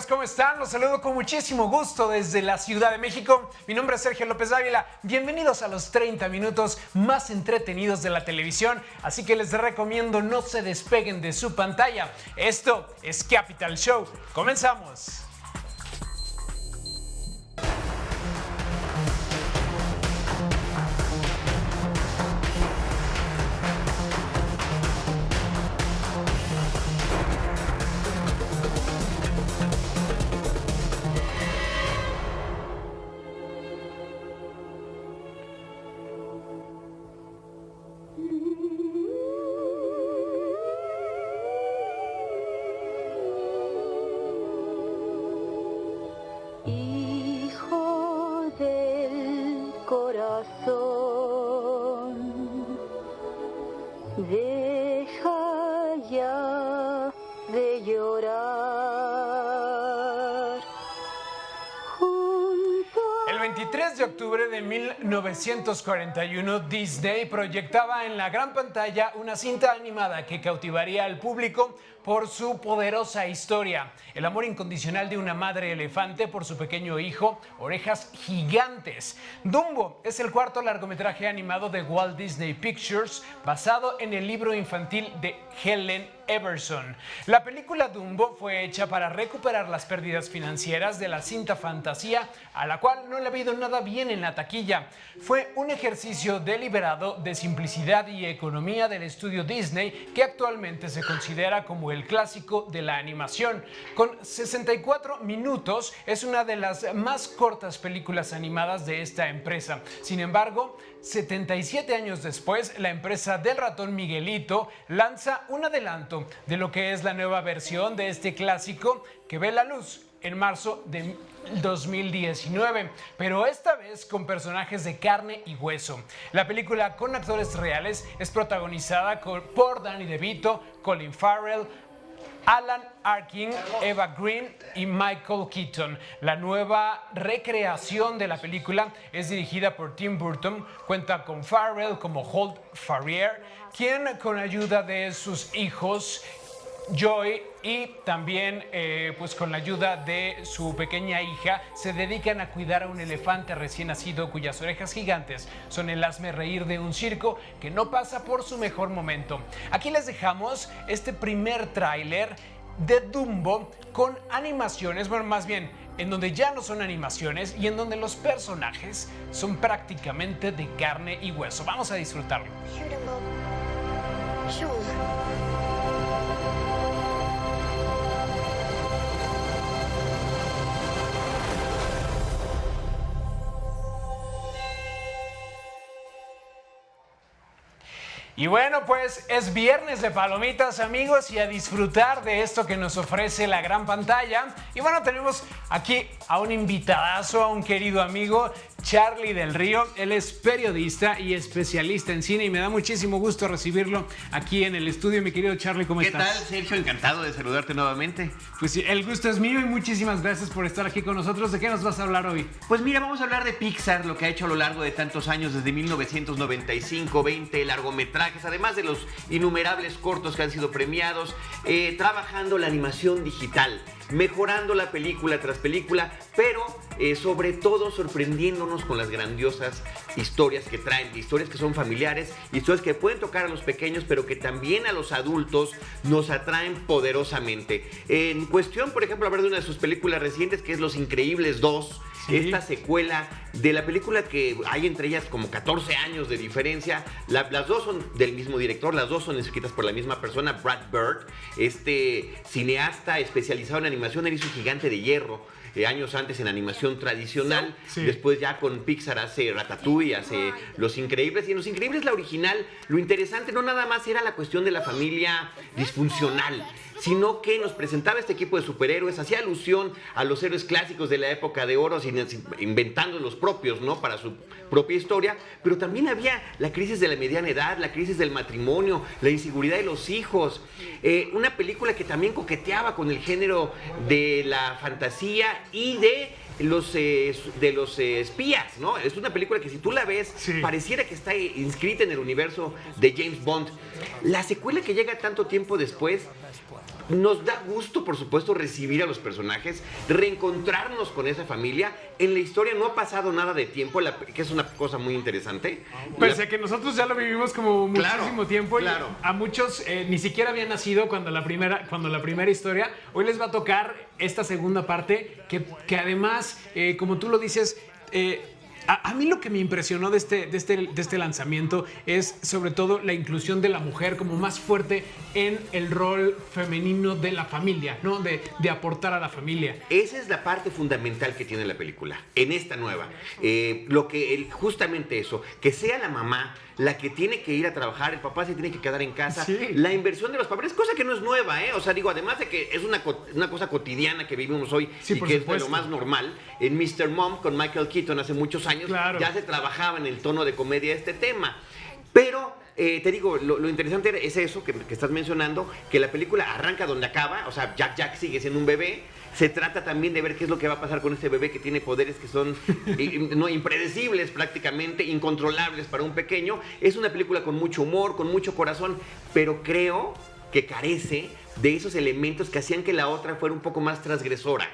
amigas, ¿cómo están? Los saludo con muchísimo gusto desde la Ciudad de México. Mi nombre es Sergio López Dávila. Bienvenidos a los 30 minutos más entretenidos de la televisión. Así que les recomiendo no se despeguen de su pantalla. Esto es Capital Show. Comenzamos. Deja ya de llorar. El 23 de octubre de 1941, Disney proyectaba en la gran pantalla una cinta animada que cautivaría al público por su poderosa historia. El amor incondicional de una madre elefante por su pequeño hijo, Orejas Gigantes. Dumbo es el cuarto largometraje animado de Walt Disney Pictures, basado en el libro infantil de Helen Everson. La película Dumbo fue hecha para recuperar las pérdidas financieras de la cinta fantasía, a la cual no le ha habido nada bien en la taquilla. Fue un ejercicio deliberado de simplicidad y economía del estudio Disney, que actualmente se considera como el clásico de la animación. Con 64 minutos, es una de las más cortas películas animadas de esta empresa. Sin embargo, 77 años después, la empresa del ratón Miguelito lanza un adelanto de lo que es la nueva versión de este clásico que ve la luz en marzo de 2019, pero esta vez con personajes de carne y hueso. La película, con actores reales, es protagonizada por Danny DeVito, Colin Farrell, Alan Arkin, Eva Green y Michael Keaton. La nueva recreación de la película es dirigida por Tim Burton. Cuenta con Farrell como Holt Farrier, quien con ayuda de sus hijos Joy y también pues con la ayuda de su pequeña hija se dedican a cuidar a un elefante recién nacido cuyas orejas gigantes son el hazmerreír de un circo que no pasa por su mejor momento. Aquí les dejamos este primer tráiler de Dumbo con animaciones, bueno, más bien en donde ya no son animaciones y en donde los personajes son prácticamente de carne y hueso. Vamos a disfrutarlo. Y bueno, pues es viernes de palomitas, amigos, y a disfrutar de esto que nos ofrece la gran pantalla. Y bueno, tenemos aquí a un invitadazo, a un querido amigo, Charlie del Río. Él es periodista y especialista en cine y me da muchísimo gusto recibirlo aquí en el estudio. Mi querido Charlie, ¿cómo estás? ¿Qué tal, Sergio? Encantado de saludarte nuevamente. Pues sí, el gusto es mío y muchísimas gracias por estar aquí con nosotros. ¿De qué nos vas a hablar hoy? Pues mira, vamos a hablar de Pixar, lo que ha hecho a lo largo de tantos años, desde 1995, 20 largometrajes, además de los innumerables cortos que han sido premiados, trabajando la animación digital, mejorando la película tras película, pero sobre todo sorprendiéndonos con las grandiosas historias que traen, historias que son familiares, historias que pueden tocar a los pequeños, pero que también a los adultos nos atraen poderosamente. En cuestión, por ejemplo, hablar de una de sus películas recientes, que es Los Increíbles 2, sí. Esta secuela de la película que hay entre ellas como 14 años de diferencia. Las dos son del mismo director, las dos son escritas por la misma persona, Brad Bird, este cineasta especializado en animación. Él hizo Gigante de Hierro años antes en animación tradicional, sí. Después ya con Pixar hace Ratatouille, hace Los Increíbles, y en Los Increíbles la original, lo interesante no nada más era la cuestión de la familia disfuncional, sino que nos presentaba este equipo de superhéroes, hacía alusión a los héroes clásicos de la época de oro, inventando los propios, ¿no?, para su propia historia, pero también había la crisis de la mediana edad, la crisis del matrimonio, la inseguridad de los hijos, una película que también coqueteaba con el género de la fantasía y de los espías, ¿no? Es una película que si tú la ves, sí, pareciera que está inscrita en el universo de James Bond. La secuela que llega tanto tiempo después Nos da gusto, por supuesto, recibir a los personajes, reencontrarnos con esa familia. En la historia no ha pasado nada de tiempo, que es una cosa muy interesante. Pese a que nosotros ya lo vivimos como muchísimo Claro, tiempo, y claro. a muchos ni siquiera habían nacido cuando la primera historia. Hoy les va a tocar esta segunda parte, que además, como tú lo dices, a mí lo que me impresionó de este lanzamiento es sobre todo la inclusión de la mujer como más fuerte en el rol femenino de la familia, ¿no? De aportar a la familia. Esa es la parte fundamental que tiene la película, en esta nueva. Justamente eso, que sea la mamá la que tiene que ir a trabajar, el papá se tiene que quedar en casa. Sí. La inversión de los papás, cosa que no es nueva, ¿eh? O sea, digo, además de que es una cosa cotidiana que vivimos hoy, Sí, y por que es de supuesto. lo más normal. En Mr. Mom con Michael Keaton hace muchos años Claro. ya se trabajaba en el tono de comedia este tema. Pero te digo, lo interesante es eso que estás mencionando, que la película arranca donde acaba, o sea, Jack sigue siendo un bebé. Se trata también de ver qué es lo que va a pasar con este bebé que tiene poderes que son no, impredecibles prácticamente, incontrolables para un pequeño. Es una película con mucho humor, con mucho corazón, pero creo que carece de esos elementos que hacían que la otra fuera un poco más transgresora.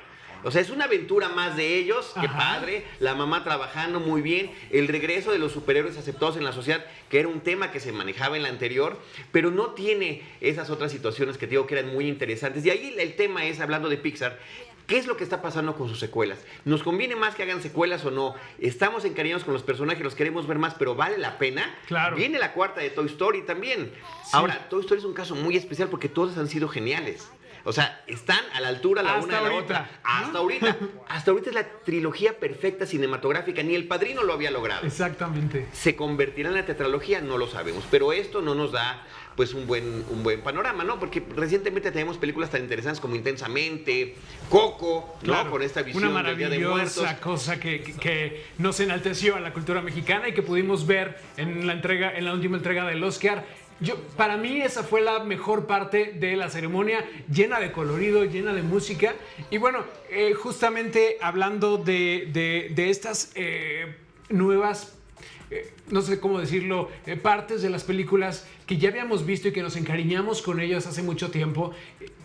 O sea, es una aventura más de ellos, qué padre, la mamá trabajando muy bien, el regreso de los superhéroes aceptados en la sociedad, que era un tema que se manejaba en la anterior, pero no tiene esas otras situaciones que te digo que eran muy interesantes. Y ahí el tema es, hablando de Pixar, ¿qué es lo que está pasando con sus secuelas? ¿Nos conviene más que hagan secuelas o no? Estamos encariñados con los personajes, los queremos ver más, pero ¿vale la pena? Claro. Viene la cuarta de Toy Story también. Sí. Ahora, Toy Story es un caso muy especial porque todas han sido geniales. O sea, están a la altura la Hasta una de la ahorita, otra. ¿no? Hasta ahorita. Hasta ahorita es la trilogía perfecta cinematográfica. Ni El Padrino lo había logrado. Exactamente. ¿Se convertirá en la tetralogía? No lo sabemos. Pero esto no nos da pues un buen panorama, ¿no? Porque recientemente tenemos películas tan interesantes como Intensamente, Coco, ¿no? Claro, Con esta visión una del Día de Muertos. maravillosa cosa que nos enalteció a la cultura mexicana y que pudimos ver en la última entrega del Oscar. Para mí esa fue la mejor parte de la ceremonia, llena de colorido, llena de música. Y bueno, justamente hablando de estas nuevas, no sé cómo decirlo, partes de las películas que ya habíamos visto y que nos encariñamos con ellas hace mucho tiempo.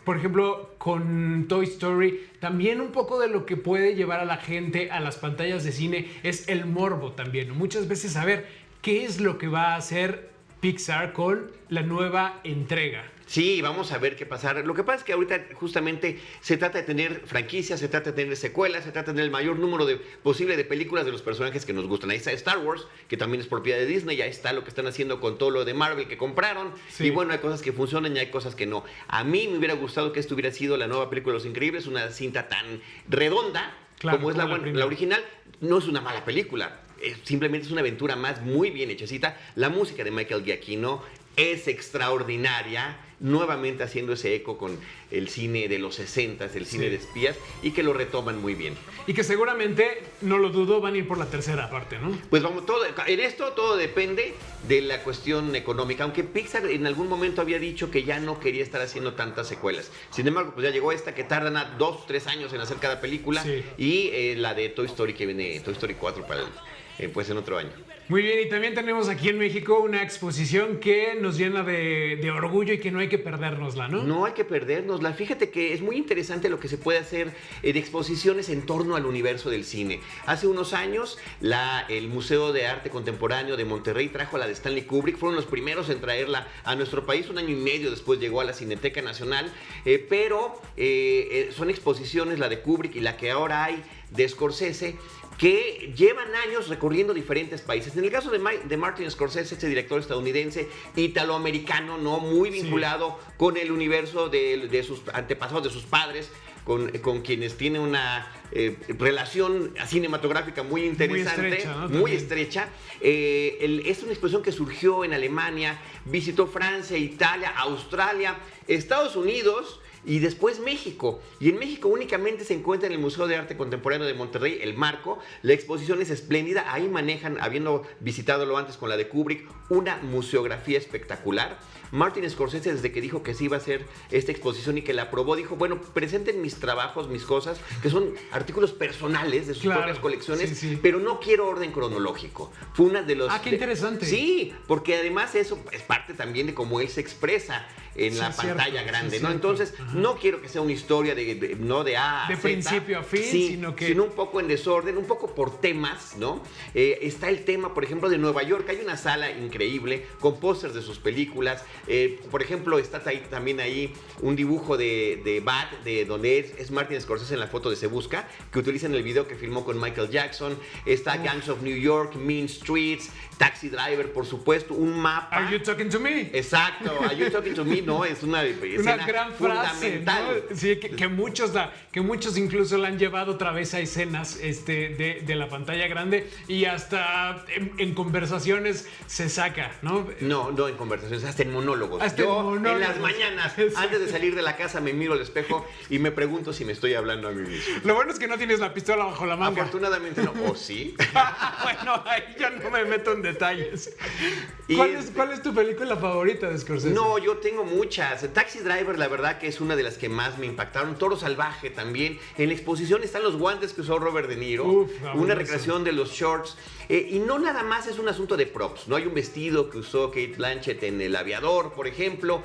Por ejemplo, con Toy Story, también un poco de lo que puede llevar a la gente a las pantallas de cine es el morbo también. Muchas veces saber qué es lo que va a hacer Pixar con la nueva entrega. Sí, vamos a ver qué pasa. Lo que pasa es que ahorita justamente se trata de tener franquicias, se trata de tener secuelas, se trata de tener el mayor número posible de películas de los personajes que nos gustan. Ahí está Star Wars, que también es propiedad de Disney, ahí está lo que están haciendo con todo lo de Marvel que compraron. Sí. Y bueno, hay cosas que funcionan y hay cosas que no. A mí me hubiera gustado que esto hubiera sido la nueva película de Los Increíbles, una cinta tan redonda Claro, como es como la original. No es una mala película. Simplemente es una aventura más muy bien hechecita. La música de Michael Giacchino es extraordinaria, nuevamente haciendo ese eco con el cine de los 60s, el cine de espías, y que lo retoman muy bien. Y que seguramente, no lo dudo, van a ir por la tercera parte, ¿no? Pues vamos, en esto todo depende de la cuestión económica, aunque Pixar en algún momento había dicho que ya no quería estar haciendo tantas secuelas. Sin embargo, pues ya llegó esta que tardan 2 o 3 años en hacer cada película, Sí. y la de Toy Story que viene, Toy Story 4 para pues en otro año. Muy bien, y también tenemos aquí en México una exposición que nos llena de orgullo y que no hay que perdérnosla, ¿no? No hay que perdérnosla. Fíjate que es muy interesante lo que se puede hacer de exposiciones en torno al universo del cine. Hace unos años, el Museo de Arte Contemporáneo de Monterrey trajo la de Stanley Kubrick. Fueron los primeros en traerla a nuestro país. 1 año y medio después llegó a la Cineteca Nacional. Pero son exposiciones, la de Kubrick y la que ahora hay de Scorsese, que llevan años recorriendo diferentes países. En el caso de Martin Scorsese, este director estadounidense, italoamericano, ¿no? Muy vinculado con el universo de sus antepasados, de sus padres, con quienes tiene una relación cinematográfica muy interesante, muy estrecha, ¿no? Muy estrecha. Es una exposición que surgió en Alemania, visitó Francia, Italia, Australia, Estados Unidos y después México. Y en México únicamente se encuentra en el Museo de Arte Contemporáneo de Monterrey, el Marco. La exposición es espléndida. Ahí manejan, habiendo visitado antes con la de Kubrick, una museografía espectacular. Martin Scorsese, desde que dijo que sí iba a hacer esta exposición y que la aprobó, dijo, bueno, presenten mis trabajos, mis cosas, que son artículos personales de sus propias colecciones, sí. pero no quiero orden cronológico. Fue una de los... Ah, qué interesante. Sí, porque además eso es parte también de cómo él se expresa en la pantalla grande, ¿no? Entonces, No quiero que sea una historia no de A a de Z, principio a fin, sí, sino un poco en desorden, un poco por temas, ¿no? Está el tema, por ejemplo, de Nueva York. Hay una sala increíble con pósters de sus películas. Por ejemplo, está también ahí un dibujo de Bad, de donde es Martin Scorsese en la foto de Se Busca, que utiliza en el video que filmó con Michael Jackson. Está Gangs of New York, Mean Streets, Taxi Driver, por supuesto, un mapa. Are you talking to me? Exacto, Are you talking to me, ¿no? Es una escena gran frase, fundamental. ¿no? Sí, que muchos incluso la han llevado otra vez a escenas de la pantalla grande y hasta en conversaciones se saca, ¿no? No, en conversaciones, hasta en monólogos. Hasta en las mañanas, antes de salir de la casa, me miro al espejo y me pregunto si me estoy hablando a mí mismo. Lo bueno es que no tienes la pistola bajo la manga. Afortunadamente no. ¿O sí? Bueno, ahí yo no me meto en detalles. ¿Cuál es tu película favorita de Scorsese? No, yo tengo muchas. Taxi Driver, la verdad que es una de las que más me impactaron. Toro Salvaje también. En la exposición están los guantes que usó Robert De Niro. Una recreación de los shorts. Y no nada más es un asunto de props. No hay un vestido que usó Kate Blanchett en El Aviador, por ejemplo.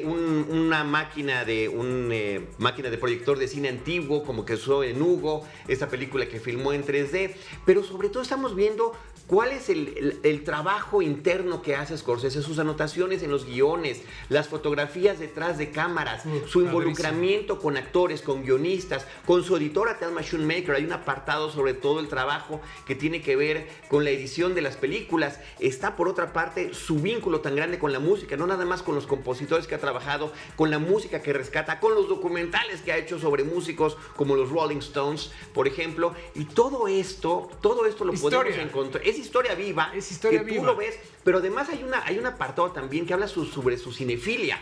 Una máquina de proyector de cine antiguo, como que usó en Hugo, esta película que filmó en 3D. Pero sobre todo estamos viendo cuál es el trabajo interno que hace Scorsese, sus anotaciones en los guiones, las fotografías detrás de cámaras, su involucramiento con actores, con guionistas, con su editora Thelma Schoonmaker. Hay un apartado sobre todo el trabajo que tiene que ver con la edición de las películas. Está por otra parte su vínculo tan grande con la música, no nada más con los compositores que ha trabajado, con la música que rescata, con los documentales que ha hecho sobre músicos como los Rolling Stones, por ejemplo. Y todo esto lo podemos encontrar. Es historia viva, tú lo ves, pero además hay un apartado también que habla sobre su cinefilia.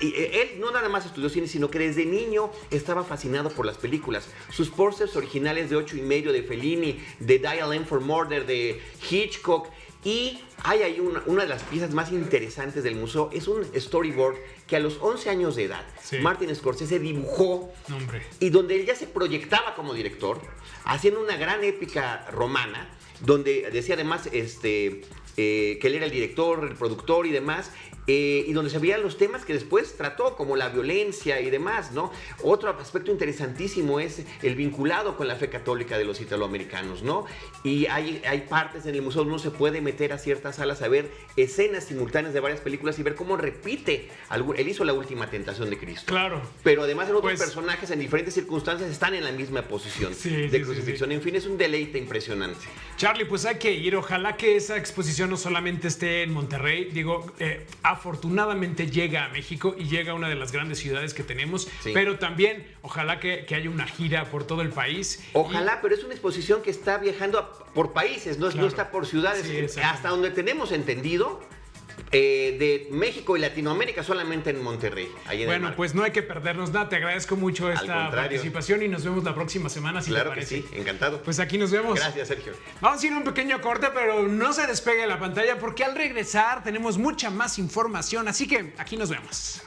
Él no nada más estudió cine, sino que desde niño estaba fascinado por las películas. Sus pósters originales de 8,5 de Fellini, de Dial M for Murder, de Hitchcock. Y hay ahí una de las piezas más interesantes del museo. Es un storyboard que a los 11 años de edad Martin Scorsese dibujó. Y donde él ya se proyectaba como director, haciendo una gran épica romana, donde decía además que él era el director, el productor y demás. Y donde se veían los temas que después trató, como la violencia y demás, ¿no? Otro aspecto interesantísimo es el vinculado con la fe católica de los italoamericanos, ¿no? Y hay partes en el museo donde uno se puede meter a ciertas salas a ver escenas simultáneas de varias películas y ver cómo repite. Él hizo La Última Tentación de Cristo. Claro. Pero además en otros personajes en diferentes circunstancias están en la misma posición de crucifixión. Sí. En fin, es un deleite impresionante. Charlie, pues hay que ir. Ojalá que esa exposición no solamente esté en Monterrey. Digo, afortunadamente llega a México y llega a una de las grandes ciudades que tenemos, pero también ojalá que haya una gira por todo el país. Ojalá, pero es una exposición que está viajando por países, no está por ciudades. Sí, hasta donde tenemos entendido, de México y Latinoamérica solamente en Monterrey. Bueno, pues no hay que perdernos nada. Te agradezco mucho esta participación y nos vemos la próxima semana, si te parece. Claro que sí, encantado. Pues aquí nos vemos. Gracias, Sergio. Vamos a ir a un pequeño corte, pero no se despegue la pantalla porque al regresar tenemos mucha más información, así que aquí nos vemos.